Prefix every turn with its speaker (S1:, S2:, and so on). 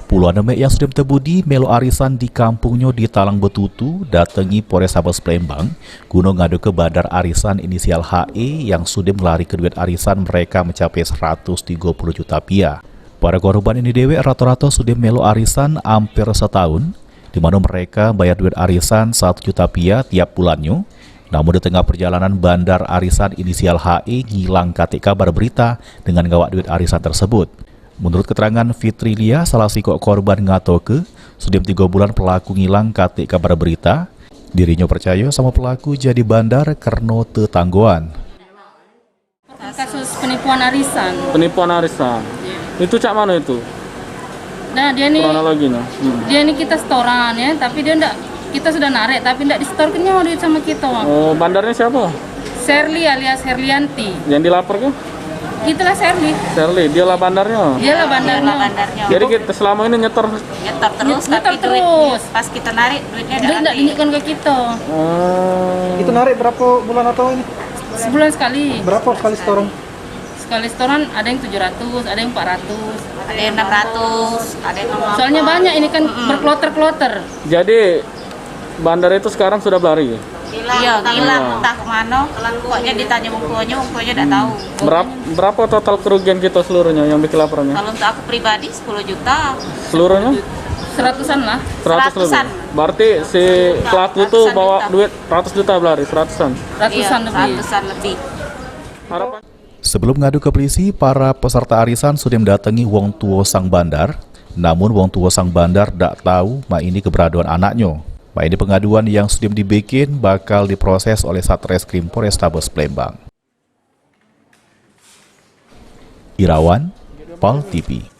S1: Puluhan emek yang sudah terbudi melo arisan di kampungnya di Talang Betutu datangi Polrestabes Palembang guna ngadu ke bandar arisan inisial HE yang sudah melari ke duit arisan mereka mencapai 130 juta rupiah. Para korban ini dewe rata-rata sudah melo arisan hampir setahun, di mana mereka bayar duit arisan 1 juta rupiah tiap bulannya. Namun di tengah perjalanan bandar arisan inisial HE ngilang kate kabar berita dengan gawak duit arisan tersebut. Menurut keterangan Fitri Lia, salah si korban ngatoke, sudah 3 bulan pelaku ngilang kate kabar berita. Dirinya percaya sama pelaku jadi bandar karena tetanggoan.
S2: Kasus penipuan arisan.
S3: Penipuan arisan.
S2: Yeah.
S3: Itu cak mana itu?
S2: Nah, dia nih
S3: Kronologinya.
S2: Dia nih kita setoran ya, tapi dia enggak, kita sudah narik tapi enggak disetorkannya duit sama kita.
S3: Oh, bandarnya siapa?
S2: Sherly alias Herlianti.
S3: Yang dilapor ke?
S2: Itulah Sherly.
S3: Sherly, dia lah bandarnya.
S2: Dialah bandarnya.
S3: Jadi kita selama ini nyetor
S4: terus,
S2: Nyetor
S4: tapi
S2: terus.
S4: duit pas kita narik duitnya
S2: Duit enggak dinyitkan ke kita.
S5: Itu narik berapa bulan atau ini?
S2: Sebulan sekali.
S5: Berapa sekali setoran?
S2: Sekali setoran ada yang 700, ada yang 400,
S4: ada yang 600, ada yang 600.
S2: soalnya banyak ini kan berkloter-kloter.
S3: Jadi bandar itu sekarang sudah berlari.
S4: Iya, hilang entah kemana. Pokoknya ditanya wongkonya enggak tahu.
S3: Berapa total kerugian kita seluruhnya yang bikin laporannya?
S4: Kalau untuk aku pribadi 10 juta.
S3: Seluruhnya?
S2: Seratusan lah.
S3: 100 lebih. Berarti si pelaku itu bawa duit 100 juta berlari, 100-an.
S2: Ratusan lebih.
S4: Ratusan lebih.
S3: Harapan.
S1: Sebelum ngadu ke polisi, para peserta arisan sudah mendatangi wong tua sang bandar. Namun wong tua sang bandar tak tahu ini keberadaan anaknya. Ini pengaduan yang sudah dibikin bakal diproses oleh Satreskrim Polrestabes Palembang. Irawan, PAL TV.